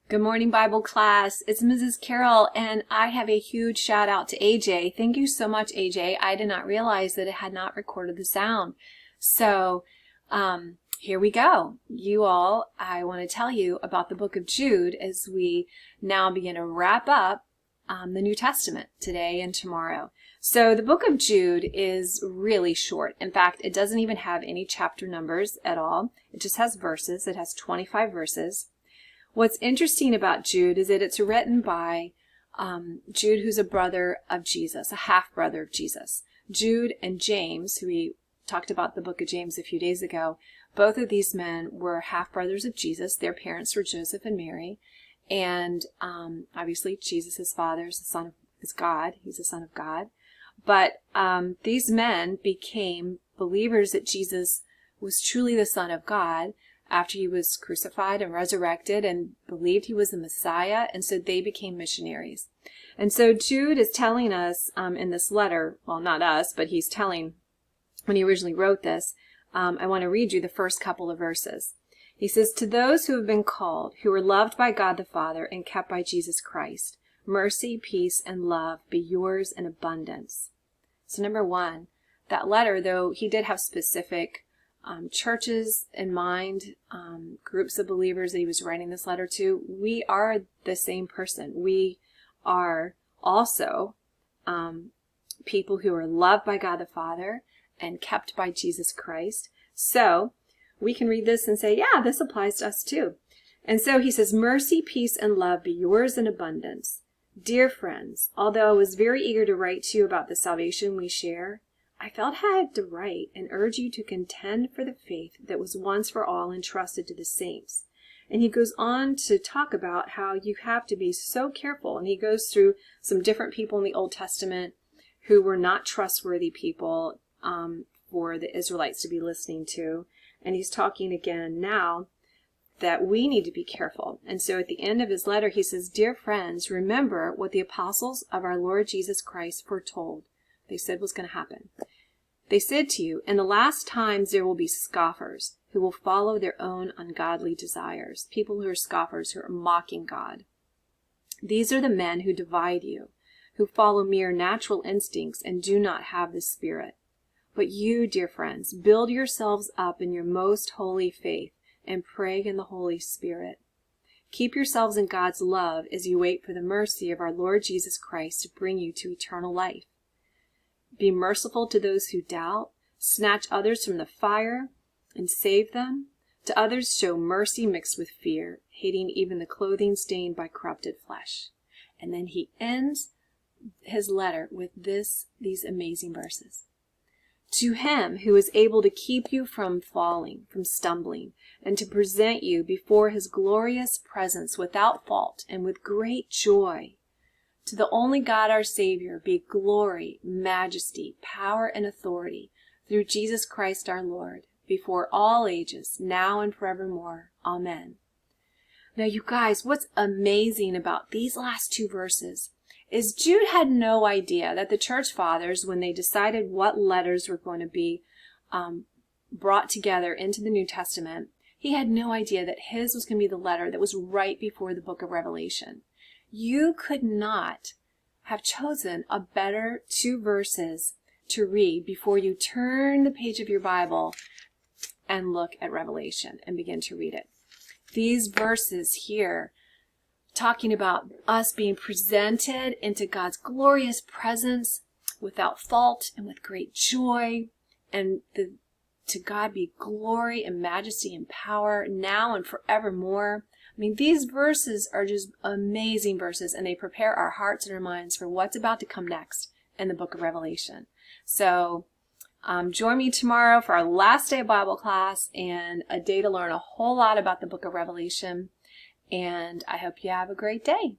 Good morning, Bible class. It's Mrs. Carroll, and I have a huge shout out to AJ. Thank you so much, AJ. I did not realize that it had not recorded the sound. So here we go. You all, I want to tell you about the book of Jude as we now begin to wrap up the New Testament today and tomorrow. So the book of Jude is really short. In fact, it doesn't even have any chapter numbers at all. It just has verses. It has 25 verses. What's interesting about Jude is that it's written by Jude, who's a brother of Jesus, a half-brother of Jesus. Jude and James, who we talked about the book of James a few days ago, both of these men were half-brothers of Jesus. Their parents were Joseph and Mary. And obviously, Jesus, his father, is God. He's the Son of God. But these men became believers that Jesus was truly the Son of God after he was crucified and resurrected, and believed he was the Messiah, and so they became missionaries. And so Jude is telling us in this letter, well, not us, but he's telling, when he originally wrote this, I want to read you the first couple of verses. He says, "To those who have been called, who are loved by God the Father and kept by Jesus Christ, mercy, peace, and love be yours in abundance." So number one, that letter, though he did have specific churches in mind, groups of believers that he was writing this letter to, we are the same person. We are also people who are loved by God the Father and kept by Jesus Christ. So we can read this and say, yeah, this applies to us too. And so he says, "Mercy, peace, and love be yours in abundance. Dear friends, although I was very eager to write to you about the salvation we share, I felt I had to write and urge you to contend for the faith that was once for all entrusted to the saints." And he goes on to talk about how you have to be so careful. And he goes through some different people in the Old Testament who were not trustworthy people for the Israelites to be listening to. And he's talking again now that we need to be careful. And so at the end of his letter, he says, "Dear friends, remember what the apostles of our Lord Jesus Christ foretold. They said was going to happen. They said to you, in the last times there will be scoffers who will follow their own ungodly desires." People who are scoffers, who are mocking God. "These are the men who divide you, who follow mere natural instincts and do not have the Spirit. But you, dear friends, build yourselves up in your most holy faith and pray in the Holy Spirit. Keep yourselves in God's love as you wait for the mercy of our Lord Jesus Christ to bring you to eternal life. Be merciful to those who doubt, snatch others from the fire, and save them. To others show mercy mixed with fear, hating even the clothing stained by corrupted flesh." And then he ends his letter with these amazing verses. "To him who is able to keep you from falling, from stumbling, and to present you before his glorious presence without fault and with great joy. To the only God our Savior be glory, majesty, power, and authority through Jesus Christ our Lord, before all ages, now and forevermore. Amen." Now, you guys, what's amazing about these last two verses is Jude had no idea that the church fathers, when they decided what letters were going to be brought together into the New Testament, he had no idea that his was going to be the letter that was right before the book of Revelation. You could not have chosen a better two verses to read before you turn the page of your Bible and look at Revelation and begin to read it. These verses here, talking about us being presented into God's glorious presence without fault and with great joy, and to God be glory and majesty and power now and forevermore. I mean, these verses are just amazing verses, and they prepare our hearts and our minds for what's about to come next in the book of Revelation. So join me tomorrow for our last day of Bible class and a day to learn a whole lot about the book of Revelation. And I hope you have a great day.